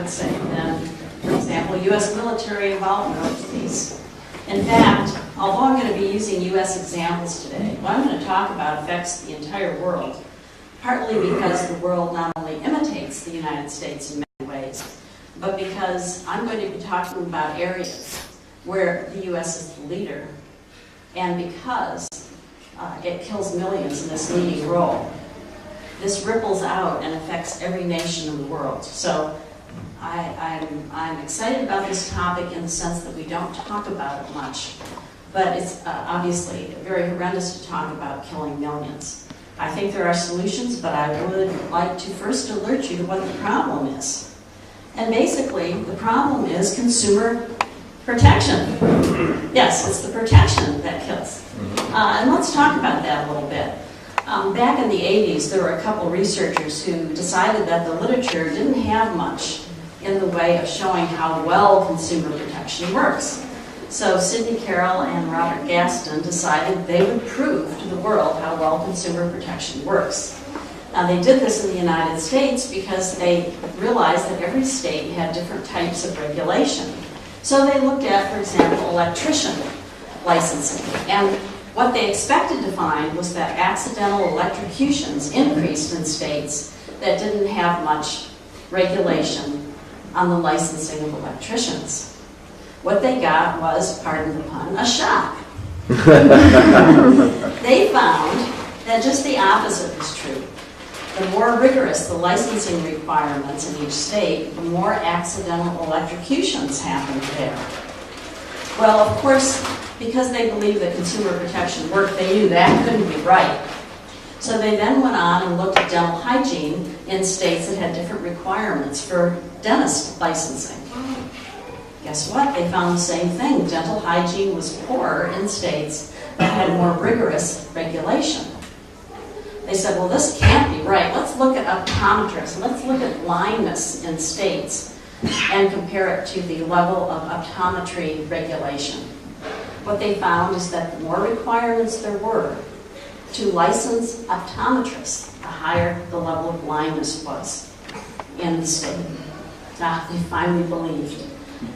say, than, for example, U.S. military involvement overseas. In fact, although I'm going to be using U.S. examples today, what I'm going to talk about affects the entire world, partly because the world not only imitates the United States in many ways, but because I'm going to be talking about areas where the U.S. is the leader, and because it kills millions in this leading role. This ripples out and affects every nation in the world. So I'm excited about this topic in the sense that we don't talk about it much, but it's obviously very horrendous to talk about killing millions. I think there are solutions, but I would like to first alert you to what the problem is. And basically, the problem is consumer protection. Yes, it's the protection that kills. And let's talk about that a little bit. Back in the 80s, there were a couple researchers who decided that the literature didn't have much in the way of showing how well consumer protection works. So Sidney Carroll and Robert Gaston decided they would prove to the world how well consumer protection works. Now, they did this in the United States because they realized that every state had different types of regulation. So they looked at, for example, electrician licensing. And what they expected to find was that accidental electrocutions increased in states that didn't have much regulation on the licensing of electricians. What they got was, pardon the pun, a shock. They found that just the opposite was true. The more rigorous the licensing requirements in each state, the more accidental electrocutions happened there. Well, of course, because they believed that consumer protection worked, they knew that couldn't be right. So they then went on and looked at dental hygiene in states that had different requirements for dentist licensing. Guess what? They found the same thing. Dental hygiene was poorer in states that had more rigorous regulation. They said, well, this can't be right. Let's look at optometrists. Let's look at blindness in states and compare it to the level of optometry regulation. What they found is that the more requirements there were to license optometrists, the higher the level of blindness was in the state. Now, they finally believed.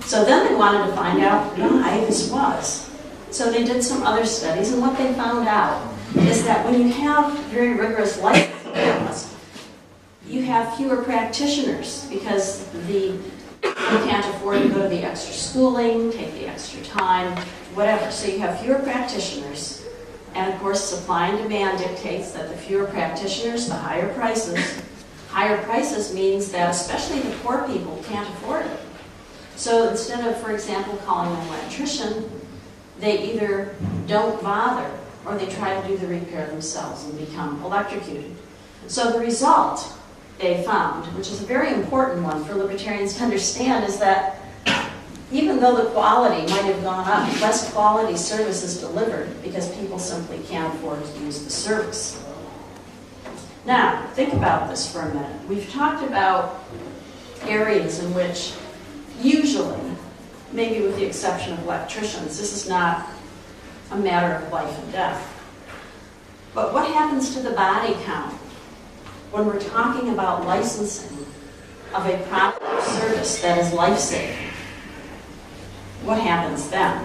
So then they wanted to find out why this was. So they did some other studies, and what they found out is that when you have very rigorous licensing, you have fewer practitioners because you can't afford to go to the extra schooling, take the extra time, whatever. So you have fewer practitioners, and of course supply and demand dictates that the fewer practitioners, the higher prices. Higher prices means that especially the poor people can't afford it. So instead of, for example, calling an electrician, they either don't bother or they try to do the repair themselves and become electrocuted. So the result they found, which is a very important one for libertarians to understand, is that even though the quality might have gone up, less quality service is delivered because people simply can't afford to use the service. Now, think about this for a minute. We've talked about areas in which usually, maybe with the exception of electricians, this is not a matter of life and death. But what happens to the body count when we're talking about licensing of a product or service that is life-saving? What happens then?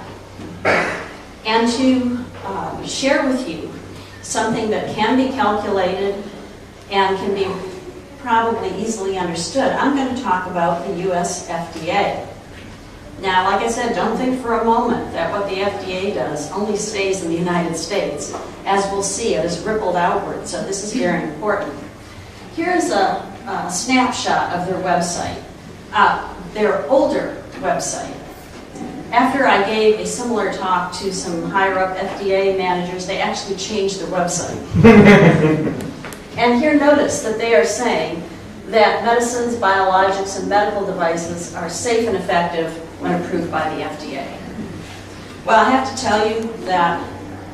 And to share with you something that can be calculated and can be probably easily understood, I'm going to talk about the U.S. FDA. Now, like I said, don't think for a moment that what the FDA does only stays in the United States. As we'll see, it has rippled outward, so this is very important. Here's a snapshot of their website, their older website. After I gave a similar talk to some higher-up FDA managers, they actually changed their website. And here, notice that they are saying that medicines, biologics, and medical devices are safe and effective when approved by the FDA. Well, I have to tell you that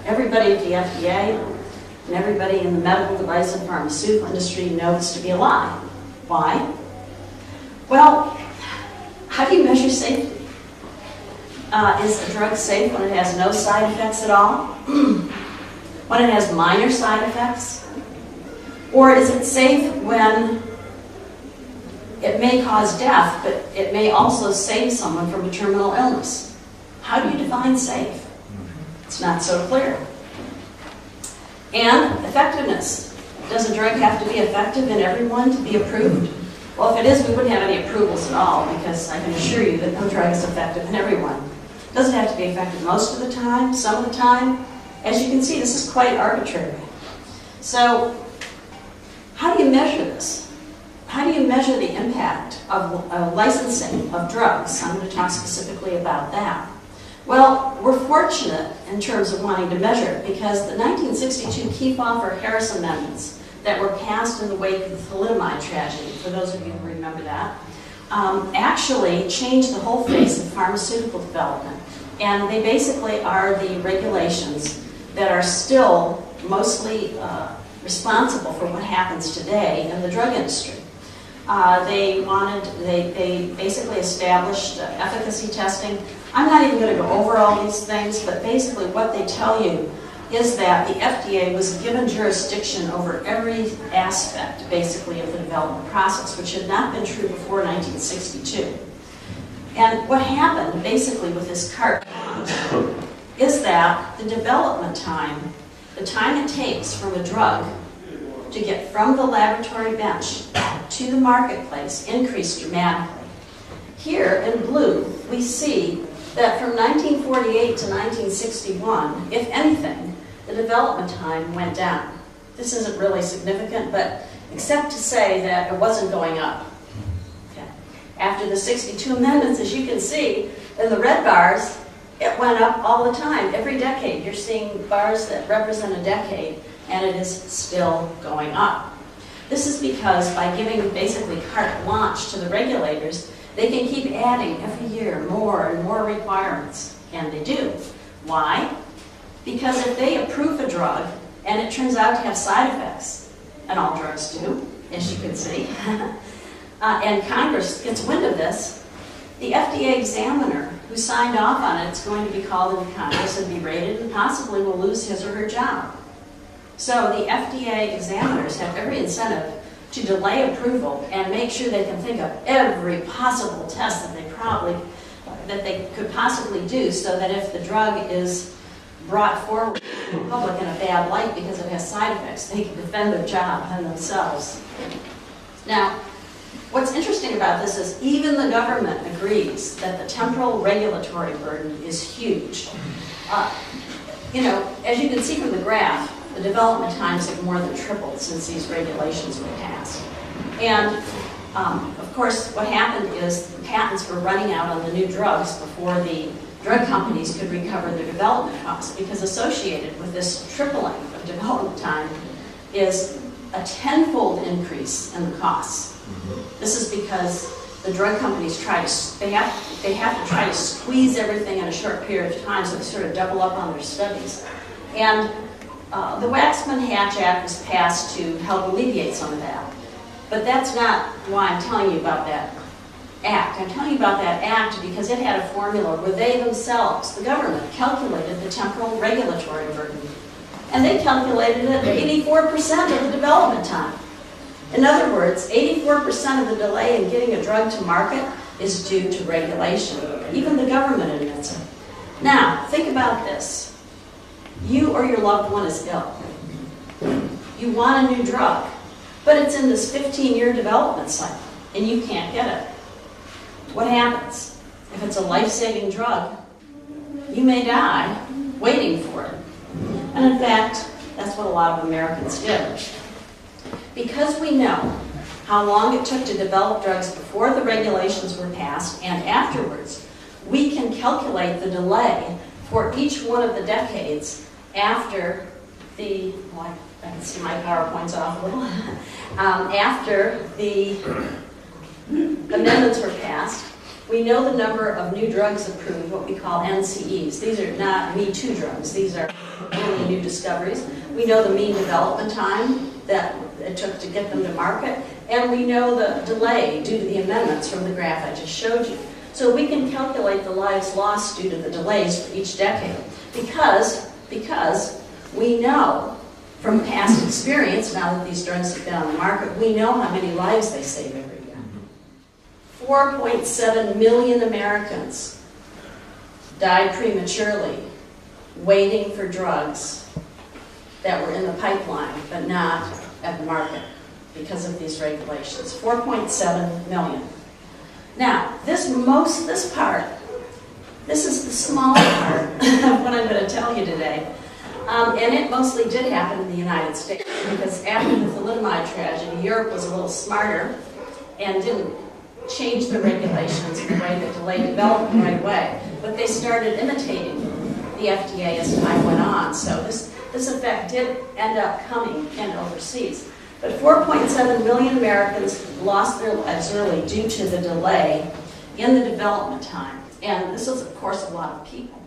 everybody at the FDA and everybody in the medical device and pharmaceutical industry knows to be a lie. Why? Well, how do you measure safety? Is a drug safe when it has no side effects at all? When it has minor side effects? Or is it safe when It may cause death, but it may also save someone from a terminal illness. How do you define safe? It's not so clear. And effectiveness. Does a drug have to be effective in everyone to be approved? Well, if it is, we wouldn't have any approvals at all, because I can assure you that no drug is effective in everyone. It doesn't have to be effective most of the time, some of the time. As you can see, this is quite arbitrary. So, how do you measure this? How do you measure the impact of licensing of drugs? I'm going to talk specifically about that. Well, we're fortunate in terms of wanting to measure it because the 1962 Kefauver-Harris amendments that were passed in the wake of the thalidomide tragedy, for those of you who remember that, actually changed the whole face of pharmaceutical development. And they basically are the regulations that are still mostly responsible for what happens today in the drug industry. They basically established efficacy testing. I'm not even going to go over all these things, but basically what they tell you is that the FDA was given jurisdiction over every aspect, basically, of the development process, which had not been true before 1962. And what happened, basically, with this carte blanche, is that the development time, the time it takes from a drug to get from the laboratory bench to the marketplace increased dramatically. Here in blue, we see that from 1948 to 1961, if anything, the development time went down. This isn't really significant, but except to say that it wasn't going up. Okay. After the 62 amendments, as you can see, in the red bars, it went up all the time. Every decade, you're seeing bars that represent a decade, and it is still going up. This is because by giving basically carte blanche to the regulators, they can keep adding every year more and more requirements, and they do. Why? Because if they approve a drug and it turns out to have side effects, and all drugs do, as you can see, and Congress gets wind of this, the FDA examiner who signed off on it is going to be called into Congress and berated and possibly will lose his or her job. So the FDA examiners have every incentive to delay approval and make sure they can think of every possible test that they could possibly do, so that if the drug is brought forward to the public in a bad light because it has side effects, they can defend their job and themselves. Now, what's interesting about this is even the government agrees that the temporal regulatory burden is huge. As you can see from the graph, the development times have more than tripled since these regulations were passed. And, of course, what happened is the patents were running out on the new drugs before the drug companies could recover their development costs, because associated with this tripling of development time is a tenfold increase in the costs. This is because the drug companies have to try to squeeze everything in a short period of time, so they sort of double up on their studies. And the Waxman-Hatch Act was passed to help alleviate some of that. But that's not why I'm telling you about that act. I'm telling you about that act because it had a formula where they themselves, the government, calculated the temporal regulatory burden. And they calculated it at 84% of the development time. In other words, 84% of the delay in getting a drug to market is due to regulation. Even the government admits it. Now, think about this. You or your loved one is ill. You want a new drug, but it's in this 15-year development cycle, and you can't get it. What happens? If it's a life-saving drug, you may die waiting for it. And in fact, that's what a lot of Americans did. Because we know how long it took to develop drugs before the regulations were passed and afterwards, we can calculate the delay for each one of the decades after the, well, I can see my PowerPoint's off a little, after the amendments were passed. We know the number of new drugs approved, what we call NCEs. These are not Me Too drugs. These are really new discoveries. We know the mean development time that it took to get them to market, and we know the delay due to the amendments from the graph I just showed you. So we can calculate the lives lost due to the delays for each decade because we know from past experience, now that these drugs have been on the market, we know how many lives they save every year. 4.7 million Americans died prematurely waiting for drugs that were in the pipeline but not at the market because of these regulations. 4.7 million. Now, this part, this is the smaller part of what I'm going to tell you today. And it mostly did happen in the United States because after the thalidomide tragedy, Europe was a little smarter and didn't change the regulations in a way that delayed development right away. But they started imitating the FDA as time went on. So this effect did end up coming in overseas. But 4.7 million Americans lost their lives early due to the delay in the development time. And this is, of course, a lot of people.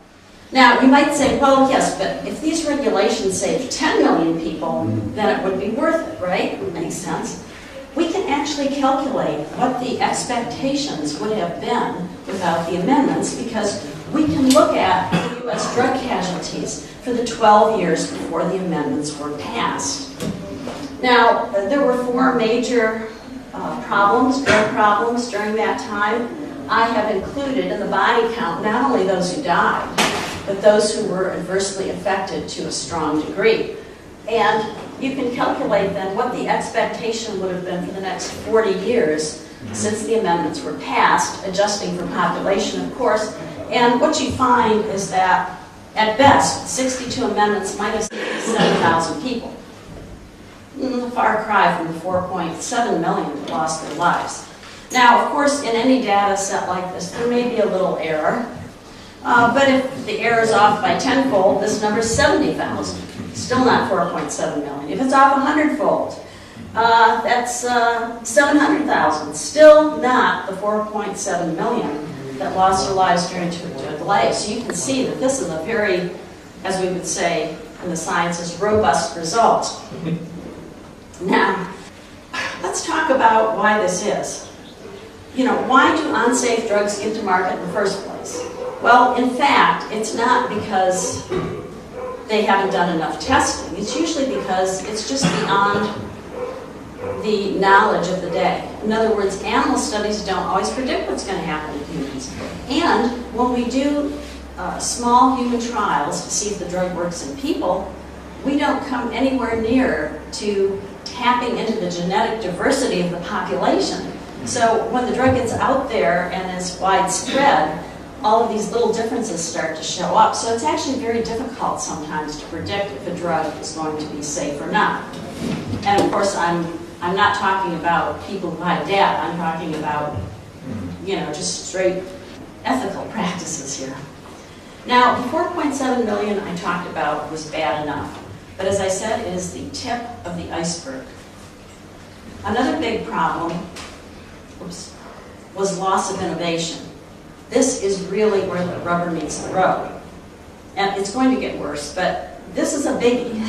Now, you might say, well, yes, but if these regulations saved 10 million people, then it would be worth it, right? It makes sense. We can actually calculate what the expectations would have been without the amendments because we can look at the U.S. drug casualties for the 12 years before the amendments were passed. Now, there were 4 major drug problems during that time. I have included in the body count not only those who died, but those who were adversely affected to a strong degree. And you can calculate then what the expectation would have been for the next 40 years since the amendments were passed, adjusting for population, of course. And what you find is that, at best, 62 amendments minus 7,000 people. A far cry from the 4.7 million that lost their lives. Now, of course, in any data set like this, there may be a little error. But if the error is off by tenfold, this number is 70,000. Still not 4.7 million. If it's off 100-fold, that's 700,000. Still not the 4.7 million that lost their lives during a delay. So you can see that this is a very, as we would say in the sciences, robust result. Now, let's talk about why this is. You know, why do unsafe drugs get to market in the first place? Well, in fact, it's not because they haven't done enough testing. It's usually because it's just beyond the knowledge of the day. In other words, animal studies don't always predict what's going to happen in humans. And when we do small human trials to see if the drug works in people, we don't come anywhere near to tapping into the genetic diversity of the population. So when the drug gets out there and is widespread, all of these little differences start to show up. So it's actually very difficult sometimes to predict if a drug is going to be safe or not. And of course, I'm not talking about people who hide data. I'm talking about, you know, just straight ethical practices here. Now, the 4.7 million I talked about was bad enough. But as I said, it is the tip of the iceberg. Another big problem was loss of innovation. This is really where the rubber meets the road. And it's going to get worse, but this is a biggie.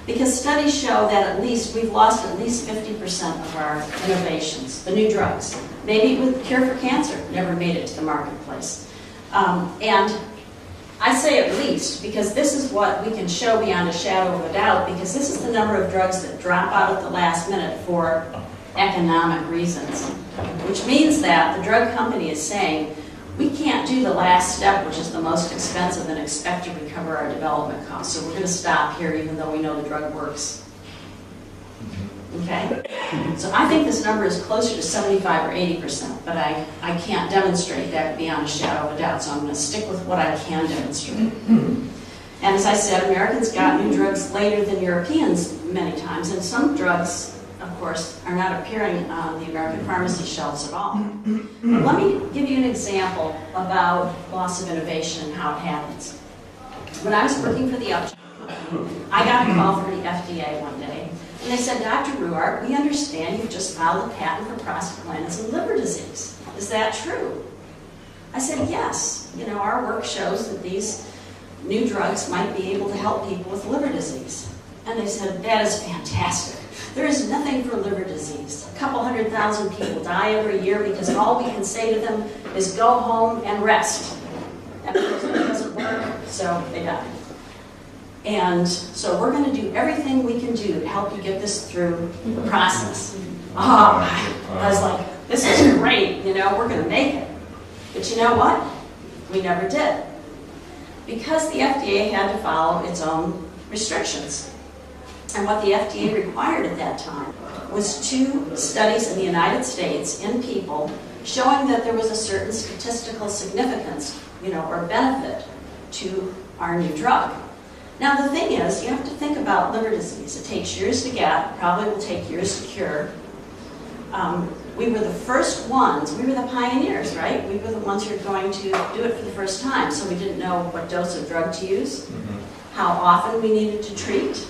Because studies show that we've lost at least 50% of our innovations, the new drugs. Maybe with the cure for cancer, never made it to the marketplace. And I say at least because this is what we can show beyond a shadow of a doubt, because this is the number of drugs that drop out at the last minute for economic reasons, which means that the drug company is saying, we can't do the last step, which is the most expensive, and expect to recover our development costs. So we're going to stop here even though we know the drug works. Okay? So I think this number is closer to 75 or 80%, but I can't demonstrate that beyond a shadow of a doubt, so I'm going to stick with what I can demonstrate. And as I said, Americans got new drugs later than Europeans many times, and some drugs, of course, are not appearing on the American pharmacy shelves at all. But let me give you an example about loss of innovation and how it happens. When I was working for the Upjohn Company, I got a call from the FDA one day, and they said, Dr. Ruwart, we understand you've just filed a patent for prostaglandins and liver disease. Is that true? I said, yes. You know, our work shows that these new drugs might be able to help people with liver disease. And they said, that is fantastic. There is nothing for liver disease. A couple 100,000 people die every year because all we can say to them is go home and rest. And of course it doesn't work, so they die. And so we're going to do everything we can do to help you get this through the process. I was like, this is great, you know, we're going to make it. But you know what? We never did. Because the FDA had to follow its own restrictions. And what the FDA required at that time was 2 studies in the United States in people showing that there was a certain statistical significance, you know, or benefit to our new drug. Now the thing is, you have to think about liver disease. It takes years to get, probably will take years to cure. We were the first ones, we were the pioneers, right? We were the ones who were going to do it for the first time, so we didn't know what dose of drug to use, how often we needed to treat,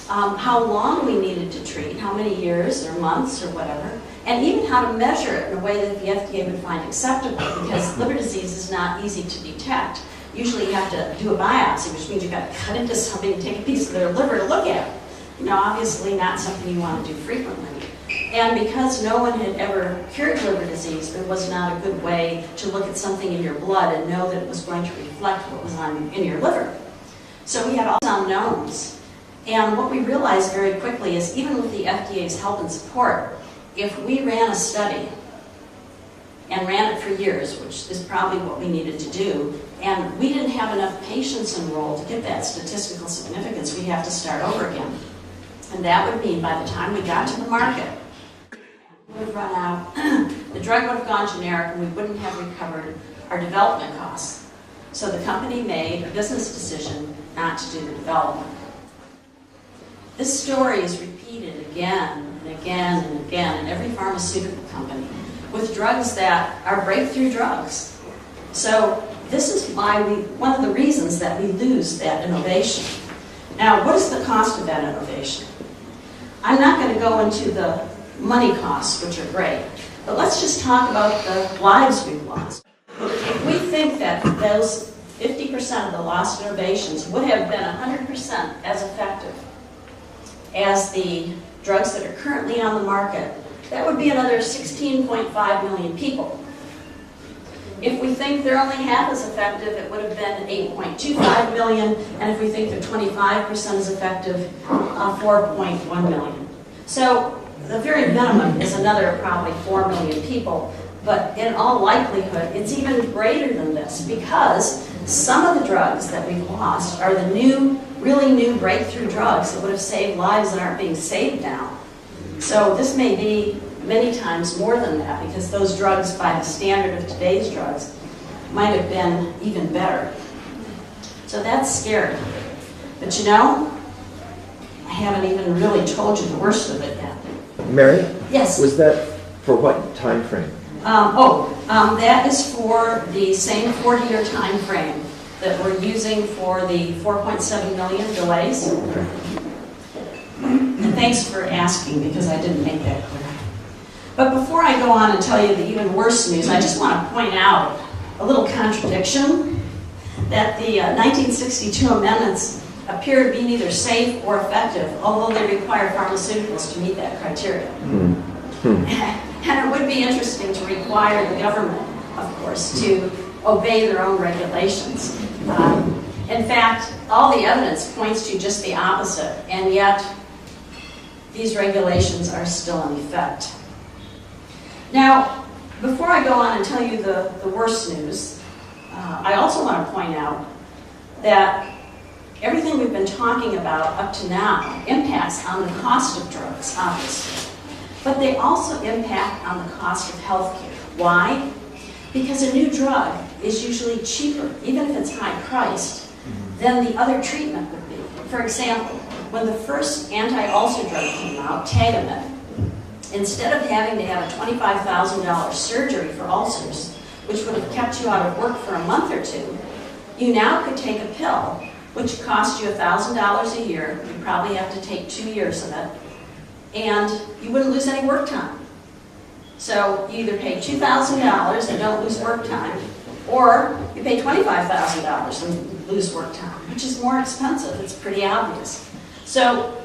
how long we needed to treat, how many years or months or whatever, and even how to measure it in a way that the FDA would find acceptable, because liver disease is not easy to detect. Usually you have to do a biopsy, which means you've got to cut into somebody and take a piece of their liver to look at. You know, obviously not something you want to do frequently. And because no one had ever cured liver disease, there was not a good way to look at something in your blood and know that it was going to reflect what was in your liver. So we had all these unknowns. And what we realized very quickly is, even with the FDA's help and support, if we ran a study and ran it for years, which is probably what we needed to do, and we didn't have enough patients enrolled to get that statistical significance, we'd have to start over again. And that would mean by the time we got to the market, we would run out, the drug would have gone generic, and we wouldn't have recovered our development costs. So the company made a business decision not to do the development. This story is repeated again and again and again in every pharmaceutical company with drugs that are breakthrough drugs. So this is why one of the reasons that we lose that innovation. Now, what is the cost of that innovation? I'm not going to go into the money costs, which are great, but let's just talk about the lives we've lost. If we think that those 50% of the lost innovations would have been 100% as effective as the drugs that are currently on the market, that would be another 16.5 million people. If we think they're only half as effective, it would have been 8.25 million, and if we think they're 25% as effective, 4.1 million. So the very minimum is another probably 4 million people, but in all likelihood, it's even greater than this, because some of the drugs that we've lost are the new, really new breakthrough drugs that would have saved lives that aren't being saved now. So this may be many times more than that, because those drugs, by the standard of today's drugs, might have been even better. So that's scary. But you know, I haven't even really told you the worst of it yet. Mary? Yes? Was that for what time frame? That is for the same 40-year time frame that we're using for the 4.7 million delays. Okay. And thanks for asking, because I didn't make that clear. But before I go on and tell you the even worse news, I just want to point out a little contradiction, that the 1962 amendments appear to be neither safe or effective, although they require pharmaceuticals to meet that criteria. And it would be interesting to require the government, of course, to obey their own regulations. In fact, all the evidence points to just the opposite, and yet these regulations are still in effect. Now, before I go on and tell you the worst news, I also want to point out that everything we've been talking about up to now impacts on the cost of drugs, obviously. But they also impact on the cost of healthcare. Why? Because a new drug is usually cheaper, even if it's high-priced, than the other treatment would be. For example, when the first anti-ulcer drug came out, Tagamet, instead of having to have a $25,000 surgery for ulcers, which would have kept you out of work for a month or two, you now could take a pill, which costs you $1,000 a year. You probably have to take 2 years of it, and you wouldn't lose any work time. So you either pay $2,000 and don't lose work time, or you pay $25,000 and lose work time, which is more expensive. It's pretty obvious. So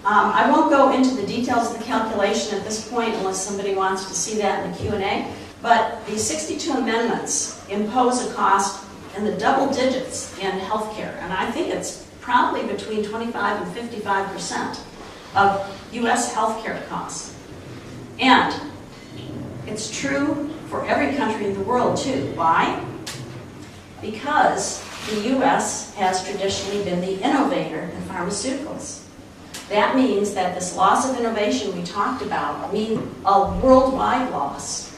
I won't go into the details of the calculation at this point unless somebody wants to see that in the Q&A, but the 62 amendments impose a cost in the double digits in healthcare, and I think it's probably between 25 and 55% of U.S. healthcare costs. And It's true for every country in the world too. Why? Because the U.S. has traditionally been the innovator in pharmaceuticals. That means that this loss of innovation we talked about means a worldwide loss.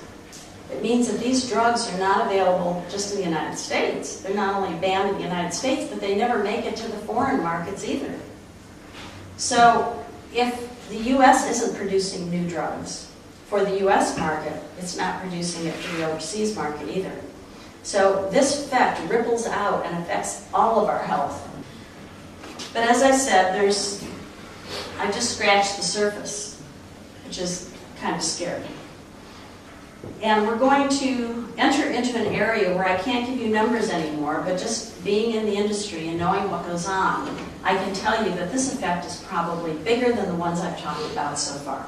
It means that these drugs are not available just in the United States. They're not only banned in the United States, but they never make it to the foreign markets either. So if the U.S. isn't producing new drugs for the U.S. market, it's not producing it for the overseas market either. So this effect ripples out and affects all of our health. But as I said, I just scratched the surface, which is kind of scary. And we're going to enter into an area where I can't give you numbers anymore, but just being in the industry and knowing what goes on, I can tell you that this effect is probably bigger than the ones I've talked about so far.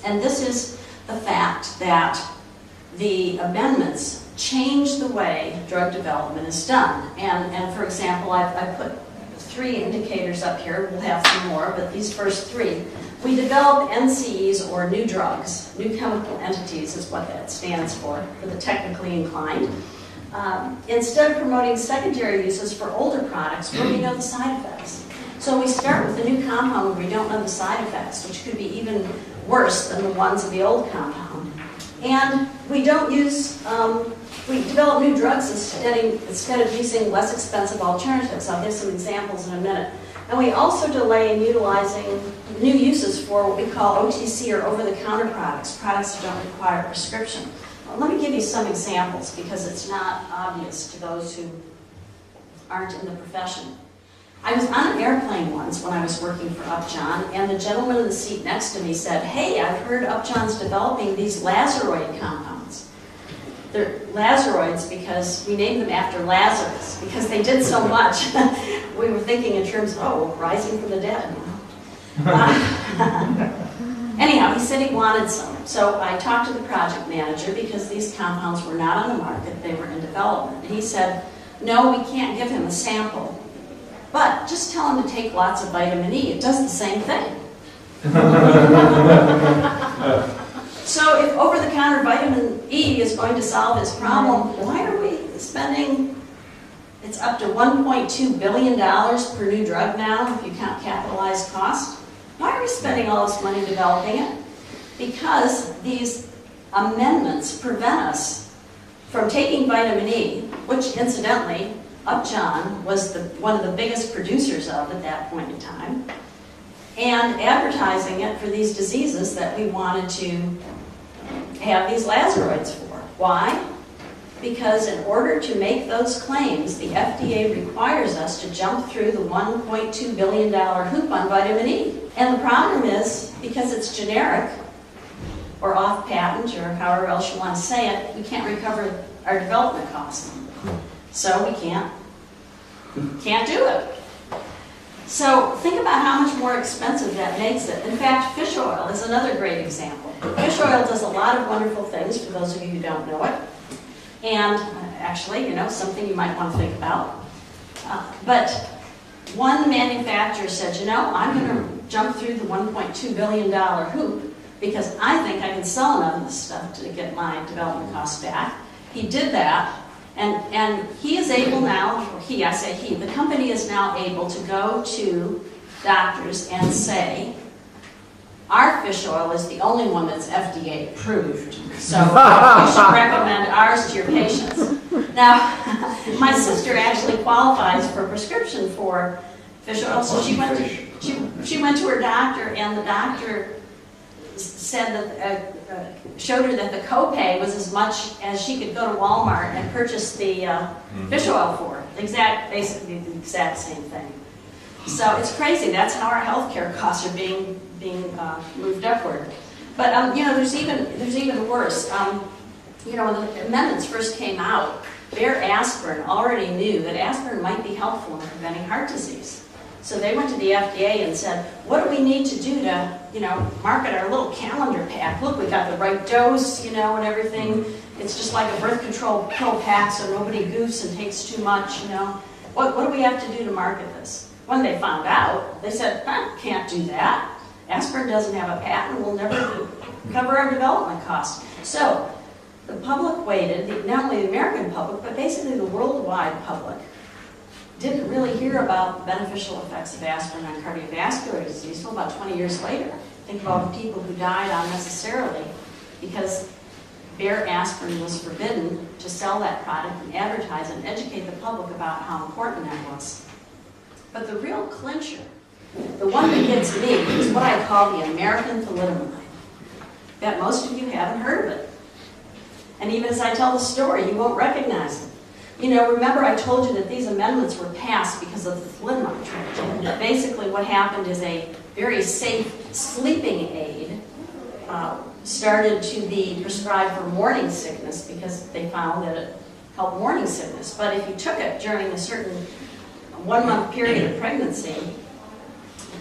And this is the fact that the amendments change the way drug development is done. And for example, I put 3 indicators up here. We'll have some more, but these first 3. We develop NCEs, or new drugs. New chemical entities is what that stands for the technically inclined. Instead of promoting secondary uses for older products where we know the side effects. So we start with a new compound where we don't know the side effects, which could be even worse than the ones of the old compound. And we don't use, we develop new drugs instead of using less expensive alternatives. I'll give some examples in a minute. And we also delay in utilizing new uses for what we call OTC, or over-the-counter products, products that don't require a prescription. Well, let me give you some examples because it's not obvious to those who aren't in the profession. I was on an airplane once when I was working for Upjohn, and the gentleman in the seat next to me said, "Hey, I've heard Upjohn's developing these Lazaroid compounds." They're Lazaroids because we named them after Lazarus, because they did so much. We were thinking in terms of, oh, rising from the dead. Anyhow, he said he wanted some. So I talked to the project manager because these compounds were not on the market, they were in development. And he said, "No, we can't give him a sample. But just tell him to take lots of vitamin E. It does the same thing." So if over-the-counter vitamin E is going to solve this problem, why are we spending, it's up to $1.2 billion per new drug now, if you count capitalized cost. Why are we spending all this money developing it? Because these amendments prevent us from taking vitamin E, which incidentally, Upjohn was one of the biggest producers of at that point in time, and advertising it for these diseases that we wanted to have these Lazaroids for. Why? Because in order to make those claims, the FDA requires us to jump through the $1.2 billion hoop on vitamin E. And the problem is, because it's generic, or off-patent, or however else you want to say it, we can't recover our development costs. So we can't do it. So think about how much more expensive that makes it. In fact, fish oil is another great example. Fish oil does a lot of wonderful things, for those of you who don't know it. And actually, something you might want to think about. But one manufacturer said, I'm going to jump through the $1.2 billion hoop because I think I can sell enough of this stuff to get my development costs back. He did that. And he is able now, or he, I say he, the company is now able to go to doctors and say, our fish oil is the only one that's FDA approved, so you should recommend ours to your patients. Now, my sister actually qualifies for a prescription for fish oil, so she went to her doctor, and the doctor said that showed her that the copay was as much as she could go to Walmart and purchase the fish oil for. Basically the exact same thing. So it's crazy. That's how our healthcare costs are being moved upward. But there's even worse. When the amendments first came out, Bayer Aspirin already knew that aspirin might be helpful in preventing heart disease. So they went to the FDA and said, what do we need to do to, market our little calendar pack? Look, we got the right dose, and everything. It's just like a birth control pill pack so nobody goofs and takes too much, What do we have to do to market this? When they found out, they said, can't do that. Aspirin doesn't have a patent, will never cover our development costs. So the public waited, not only the American public, but basically the worldwide public, didn't really hear about the beneficial effects of aspirin on cardiovascular disease until about 20 years later. Think of all the people who died unnecessarily because bare aspirin was forbidden to sell that product and advertise and educate the public about how important that was. But the real clincher, the one that gets me, is what I call the American thalidomide. Bet most of you haven't heard of it. And even as I tell the story, you won't recognize it. You know, remember I told you that these amendments were passed because of the thalidomide tragedy. Basically what happened is a very safe sleeping aid started to be prescribed for morning sickness because they found that it helped morning sickness. But if you took it during a certain 1 month period of pregnancy,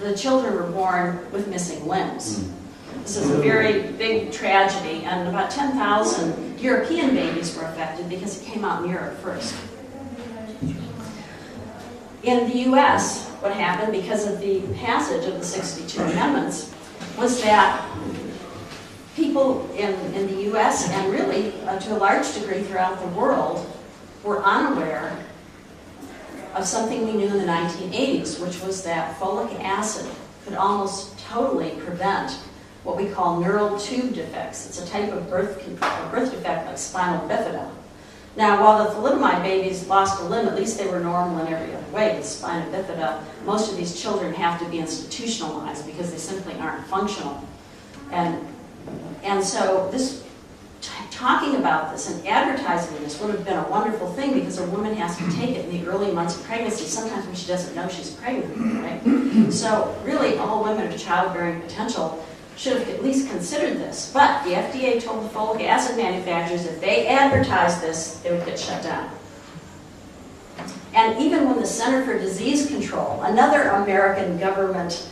the children were born with missing limbs. This is a very big tragedy, and about 10,000 European babies were affected because it came out in Europe first. In the U.S., what happened because of the passage of the 62 amendments was that people in the U.S. and really to a large degree throughout the world were unaware of something we knew in the 1980s, which was that folic acid could almost totally prevent what we call neural tube defects. It's a type of birth defect like spinal bifida. Now, while the thalidomide babies lost a limb, at least they were normal in every other way. The spina bifida, most of these children have to be institutionalized because they simply aren't functional. And so this, talking about this and advertising this would have been a wonderful thing because a woman has to take it in the early months of pregnancy, sometimes when she doesn't know she's pregnant, right? So really, all women of childbearing potential should have at least considered this. But the FDA told the folic acid manufacturers if they advertised this, they would get shut down. And even when the Center for Disease Control, another American government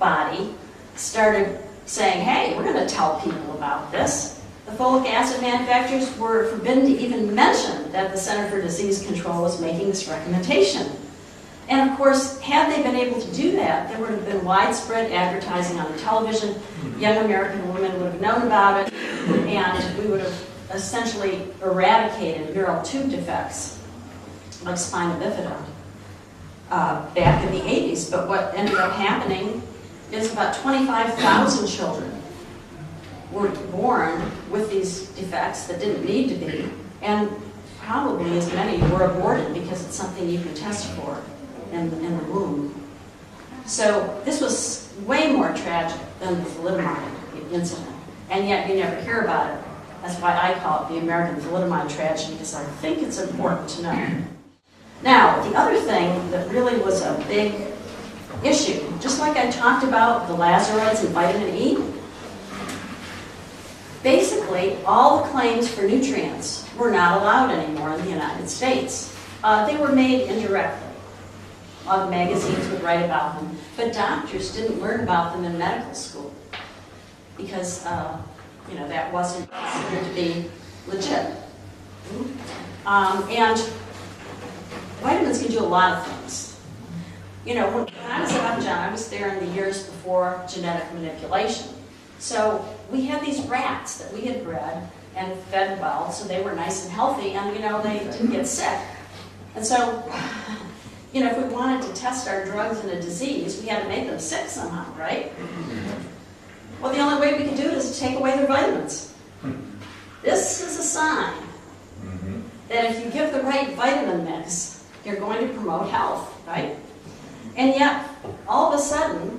body, started saying, hey, we're going to tell people about this, the folic acid manufacturers were forbidden to even mention that the Center for Disease Control was making this recommendation. And of course, had they been able to do that, there would have been widespread advertising on the television. Young American women would have known about it, and we would have essentially eradicated neural tube defects like spina bifida back in the 80s. But what ended up happening is about 25,000 children were born with these defects that didn't need to be, and probably as many were aborted because it's something you can test for in the womb. So this was way more tragic than the thalidomide incident, and yet you never hear about it. That's why I call it the American thalidomide tragedy, because I think it's important to know. Now, the other thing that really was a big issue, just like I talked about the lazaroids and vitamin E, basically all the claims for nutrients were not allowed anymore in the United States. They were made indirectly. Magazines would write about them, but doctors didn't learn about them in medical school because that wasn't considered to be legit. And vitamins can do a lot of things. You know, when I was at Upjohn, I was there in the years before genetic manipulation. So we had these rats that we had bred and fed well, so they were nice and healthy, and they didn't get sick. And so, if we wanted to test our drugs in a disease, we had to make them sick somehow, right? Well, the only way we could do it is to take away their vitamins. This is a sign that if you give the right vitamin mix, you're going to promote health, right? And yet, all of a sudden,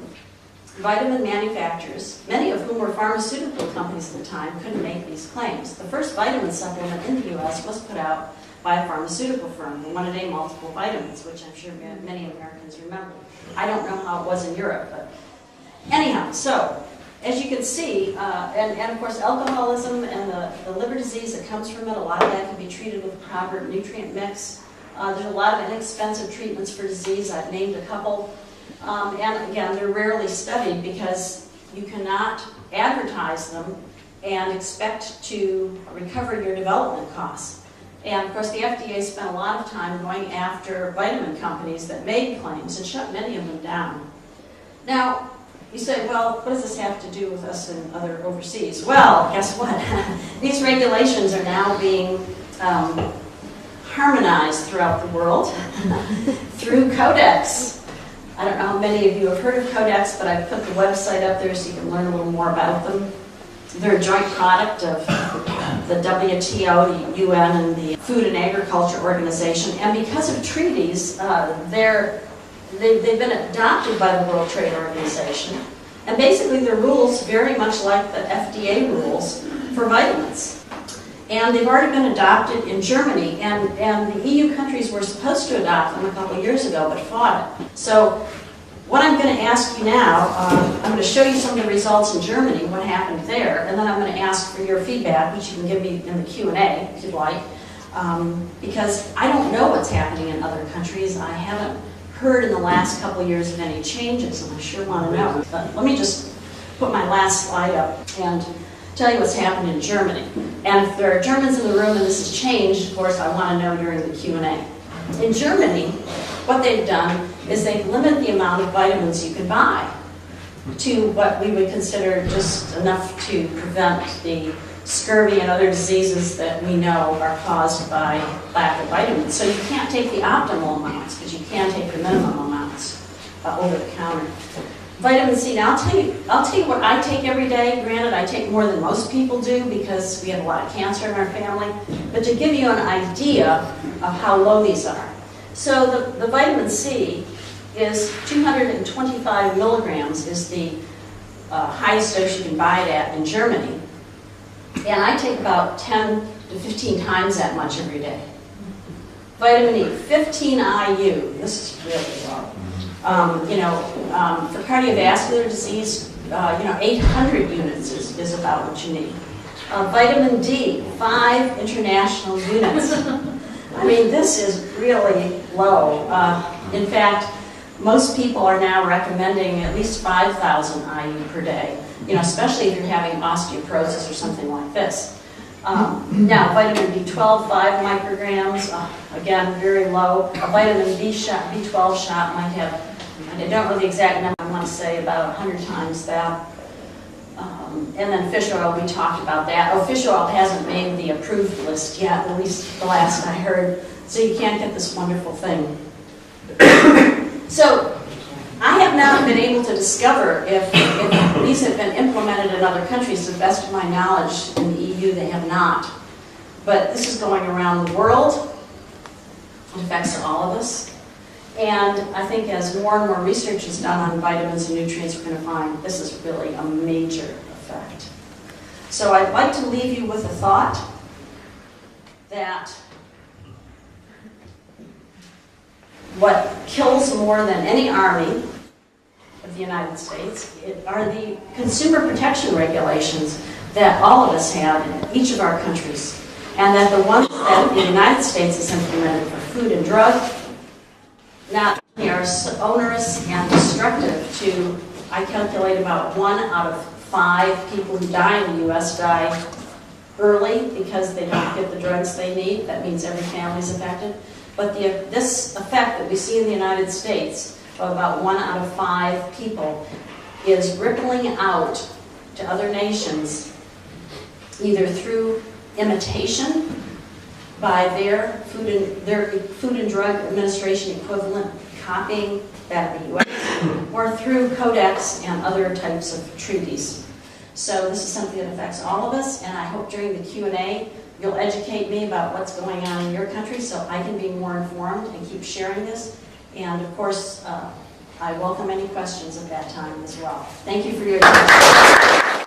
vitamin manufacturers, many of whom were pharmaceutical companies at the time, couldn't make these claims. The first vitamin supplement in the U.S. was put out by a pharmaceutical firm, the one-a-day multiple vitamins, which I'm sure many Americans remember. I don't know how it was in Europe, but anyhow, so as you can see, and of course alcoholism and the liver disease that comes from it, a lot of that can be treated with a proper nutrient mix. There's a lot of inexpensive treatments for disease. I've named a couple. And again, they're rarely studied because you cannot advertise them and expect to recover your development costs. And of course, the FDA spent a lot of time going after vitamin companies that made claims and shut many of them down. Now, You say, well, what does this have to do with us and other overseas? Well, guess what? These regulations are now being harmonized throughout the world through Codex. I don't know how many of you have heard of Codex, but I've put the website up there so you can learn a little more about them. They're a joint product of the WTO, the UN, and the Food and Agriculture Organization. And because of treaties, they've been adopted by the World Trade Organization. And basically they're rules very much like the FDA rules for vitamins. And they've already been adopted in Germany, and the EU countries were supposed to adopt them a couple of years ago, but fought it. So what I'm going to ask you now, I'm going to show you some of the results in Germany, what happened there, and then I'm going to ask for your feedback, which you can give me in the Q&A if you'd like, because I don't know what's happening in other countries. I haven't heard in the last couple of years of any changes, and I sure want to know. But let me just put my last slide up and tell you what's happened in Germany. And if there are Germans in the room and this has changed, of course, I want to know during the Q&A. In Germany, what they've done is they've limited the amount of vitamins you can buy to what we would consider just enough to prevent the scurvy and other diseases that we know are caused by lack of vitamins. So you can't take the optimal amounts, but you can take the minimum amounts over the counter. Vitamin C, now I'll tell you what I take every day. Granted, I take more than most people do because we have a lot of cancer in our family, but to give you an idea of how low these are. So the vitamin C is 225 milligrams is the highest dose you can buy it at in Germany. And I take about 10 to 15 times that much every day. Vitamin E, 15 IU. This is really low. For cardiovascular disease, 800 units is about what you need. Vitamin D, 5 international units. I mean, this is really low. In fact, most people are now recommending at least 5,000 IU per day, especially if you're having osteoporosis or something like this. Now, vitamin B12, 5 micrograms, again, very low. A vitamin B12 shot might have, I don't know the exact number, I want to say about 100 times that. And then fish oil, we talked about that. Oh, fish oil hasn't made the approved list yet, at least the last I heard, so you can't get this wonderful thing. So, I have now been able to discover if these have been implemented in other countries. To the best of my knowledge, in the EU they have not. But this is going around the world. It affects all of us. And I think as more and more research is done on vitamins and nutrients, we're going to find this is really a major effect. So I'd like to leave you with a thought that what kills more than any army of the United States are the consumer protection regulations that all of us have in each of our countries. And that the ones that the United States has implemented for food and drug not only are onerous and destructive to, I calculate about 1 out of 5 people who die in the U.S. die early because they don't get the drugs they need. That means every family is affected. But this effect that we see in the United States of about 1 out of 5 people is rippling out to other nations either through imitation by their Food and Drug Administration equivalent copying that of the U.S. or through Codex and other types of treaties. So this is something that affects all of us, and I hope during the Q&A you'll educate me about what's going on in your country so I can be more informed and keep sharing this. And of course, I welcome any questions at that time as well. Thank you for your attention.